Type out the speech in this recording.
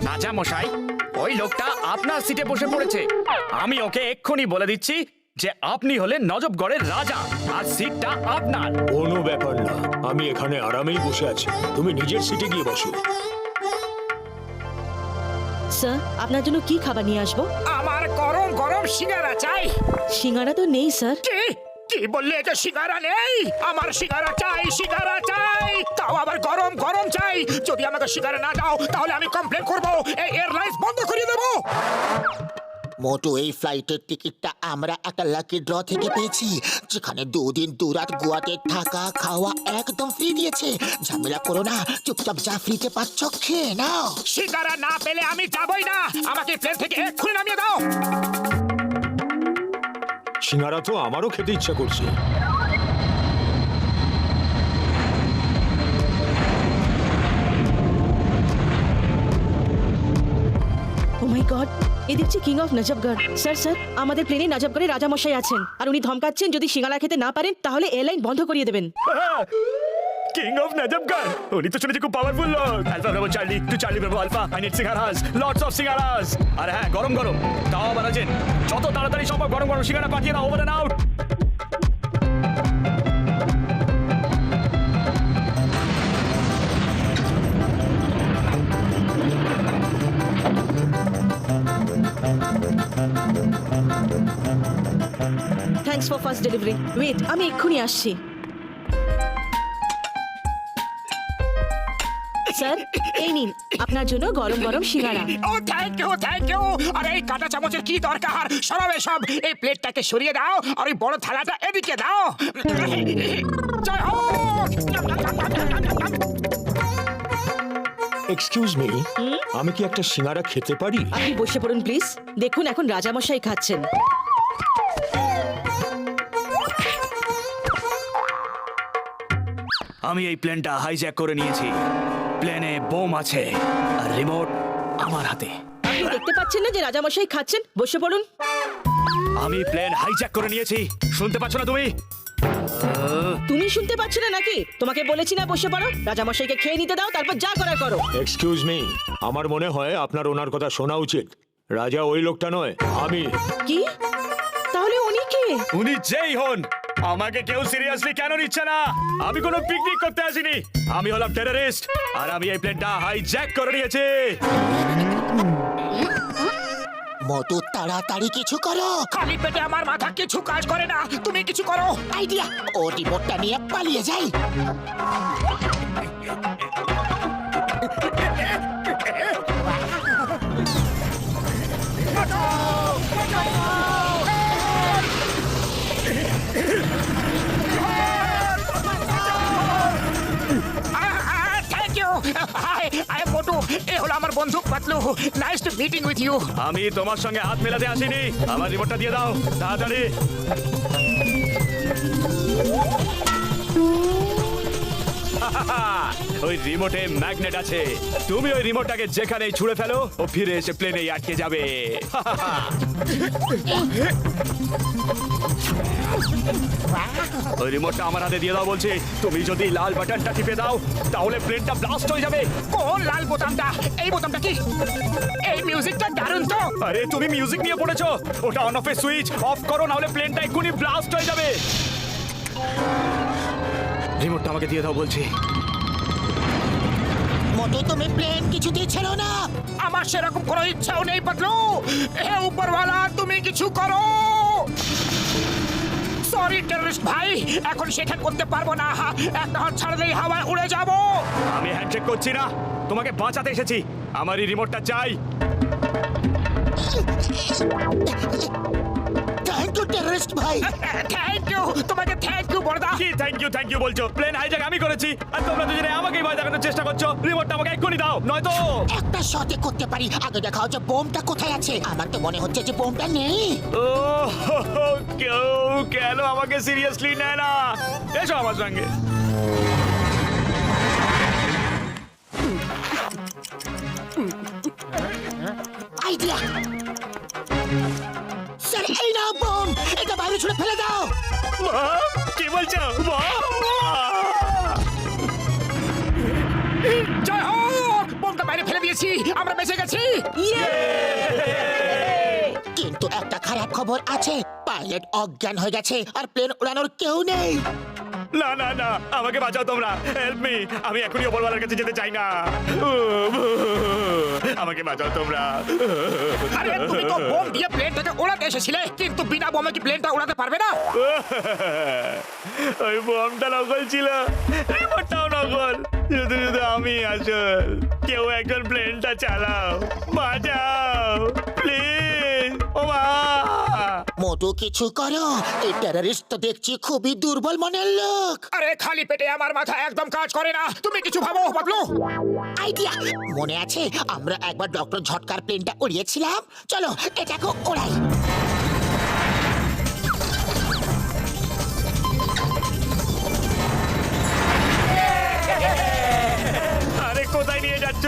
রাজা মশাই, ওই লোকটা আপনার সিটে বসে পড়েছে। আমি ওকে এক্ষুনি বলে দিচ্ছি যে আপনি হলেন নজবগড়ের রাজা, আর সিটটা আপনার। কোনো ব্যাপার না, আমি এখানে আরামেই বসে আছি, তুমি নিজের সিটে গিয়ে বসো। স্যার, আপনার জন্য কি খাবার নিয়ে আসবো? আমার গরম গরম সিঙ্গারা চাই। সিঙ্গারা তো নেই স্যার। কি কি বললে? এটা সিঙ্গারা নেই? আমার সিঙ্গারা চাই, সিঙ্গারা চাই, তাও আবার গরম গরম চাই। যদি আমাকে সিঙ্গারা না দাও তাহলে আমি কমপ্লেন করব, এই এয়ারলাইন্স বন্ধ করে দেব। মোটু, এই ফ্লাইটের টিকিটটা আমরা একটা লাকি ড্র থেকে পেয়েছি, যেখানে 2 দিন 2 রাত গোয়াতে থাকা খাওয়া একদম ফ্রি দিয়েছে। ঝামেলা করো না, চুপচাপ যা ফ্রিতে পাচ্ছ খেয়ে নাও। সিঙ্গারা না পেলে আমি যাবই না, আমাকে প্লেন থেকে এক্ষুনি নামিয়ে দাও। সিঙ্গারা তো আমারও খেতে ইচ্ছা করছে। ও মাই গড, এ দেখছি কিং অফ নজবগড়। স্যার স্যার, আমাদের প্লেনে নজবগড়ে রাজামশাই আছেন, আর উনি ধমকাচ্ছেন যদি সিঙ্গারা খেতে না পারেন তাহলে এয়ারলাইন বন্ধ করিয়ে দেবেন। কিং অফ নজবগড়, উনি তো শুনেছি খুব পাওয়ারফুল লোক। Alpha bravo Charlie to Charlie bravo alpha, I need singaras, lots of singaras. আর হ্যাঁ, গরম গরম, তাও আবার আছেন। যত তাড়াতাড়ি সম্ভব গরম গরম সিঙ্গারা পাঠিয়ে দাও, over and out. Thanks for first delivery. Wait, আমি এক্ষুনি আসছি। স্যার, এই নিন আপনার জন্য গরম গরম সিঙ্গারা। ও থ্যাংক ইউ, থ্যাংক ইউ। আরে এই কাঁটা চামচের কি দরকার? সরাবে সব। এই প্লেটটাকে সরিয়ে দাও আর ওই বড় থালাটা এদিকে দাও। জয় হোক। এক্সকিউজ মি, আমি কি একটা সিঙ্গারা খেতে পারি? আপনি বসে পড়ুন প্লিজ। দেখুন, এখন রাজামশাই খাচ্ছেন। আমি এই প্লেনটা হাইজ্যাক করে নিয়েছি। প্লেনে বোম আছে আর রিমোট আমার হাতে। আপনি দেখতে পাচ্ছেন না যে রাজামশাই খাচ্ছেন? বসে পড়ুন। আমি প্লেন হাইজ্যাক করে নিয়েছি, শুনতে পাচ্ছ না তুমি? তুমি শুনতে পাচ্ছ না নাকি? তোমাকে বলেছি না বসে পড়ো। রাজামশাইকে খেয়ে নিতে দাও, তারপর যা করার করো। এক্সকিউজ মি, আমার মনে হয় আপনার ওনার কথা শোনা উচিত। রাজা ওই লোকটা নয়, আমি। কি? তাহলে উনি কে? উনি যেই হন, আমাকে কেউ সিরিয়াসলি কেন নিচ্ছে না? আমি কোনো পিকনিক করতে আসিনি, আমি হলাম টেররিস্ট, আর আমি এই প্লেনটা হাইজ্যাক করে নিয়েছি। মোটু, তাড়াতাড়ি কিছু করো। খালি পেটে আমার মাথা কিছু কাজ করে না, তুমি কিছু করো। আইডিয়া, ও রিমোটটা নিয়ে পালিয়ে যাই। Thank you. Hi, I am Motu. এ হলো আমার বন্ধু Patlu. Nice to meeting with you. আমি তোমার সঙ্গে হাত মেলাতে আসিনি, আমার রিমোটটা দিয়ে দাও তাড়াতাড়ি। ওই রিমোটে ম্যাগনেট আছে, তুমি ওই রিমোটটাকে যেখানেই ছুঁড়ে ফেলো, ও ফিরে এসে প্লেনেই আটকে যাবে। ওই রিমোটটা আমার হাতে দিয়ে দাও বলছি। তুমি যদি লাল বাটনটা টিপে দাও তাহলে প্লেনটা ব্লাস্ট হয়ে যাবে। কোন লাল বোতামটা? এই বোতামটা কি? এই মিউজিকটা দারুণ তো। আরে তুমি মিউজিক নিয়ে পড়েছো, ওটা অন অফের সুইচ অফ করো, না হলে প্লেনটা এক্ষুনি ব্লাস্ট হয়ে যাবে। রিমোটটা আমাকে দিয়ে দাও বলছি। মোটু, তুমি প্লেন কিছুতেই ছেড়ো না। আমার সেরকম কোনো ইচ্ছাও নেই পাতলু। হে উপরওয়ালা, তুমি কিছু করো। সরি টেররিস্ট ভাই, এখন সেটা করতে পারবো না। একটা হাত ছাড়লেই হাওয়ায় উড়ে যাব। আমি হ্যান্ডশেক করছি না, তোমাকে বাঁচাতে এসেছি। আমার এই রিমোটটা চাই। থ্যাংক ইউ টেররিস্ট ভাই। থ্যাংক ইউ, তোমাকে থ্যাংক ইউ বড়দা। কি থ্যাংক ইউ বলছো? প্লেন হাইজ্যাক আমি করেছি, আর তোমরা দুজনে আমাকেই ভয় দেখানোর চেষ্টা করছো। রিমোটটা আমাকে এক্ষুনি দাও, নয়তো। একটা শটে করতে পারি, আগে দেখাও যে বোমটা কোথায় আছে। আমার তো মনে হচ্ছে যে বোমটা নেই। ও কেউ কেন আমাকে সিরিয়াসলি নেয় না? এসো আমার সঙ্গে। আইডিয়া, স্যার, এই নাও বোম, এটা বাইরে ছুড়ে ফেলে দাও। কি বলছো? জয় হোক, পেরেছি, আমরা বেঁচে গেছি। কিন্তু একটা খারাপ খবর আছে, পাইলট অজ্ঞান হয়ে গেছে আর প্লেন উড়ানোর কেউ নেই। না না না, আমাকে বাঁচাও তোমরা, হেল্প মি। আমি এখনই ওপরওয়ালার কাছে যেতে চাই না। আমাকে বাঁচাও তোমরা। আরে তুমি তো বোম দিয়ে প্লেনটাকে ওড়াতে এসেছিলে, কিন্তু বিনা বোমে কি প্লেনটা উড়াতে পারবে না? ওই বোমটা নকল ছিল, রিমোটটাও নকল, শুধু শুধু আমি আসল। কেউ একজন প্লেনটা চালাও, বাঁচাও প্লিজ। ও মা! মোটু কিছু করো, এই টেররিস্ট তো দেখছি খুবই দুর্বল মনের লোক। আরে খালি পেটে আমার মাথা একদম কাজ করে না, তুমি কিছু ভাবো পাতলু। আইডিয়া মনে আছে, আমরা একবার ডক্টর ঝটকার প্লেনটা উড়িয়েছিলাম, চলো এটাকে ওড়াই। আরে কোথায় নিয়ে যাচ্ছ?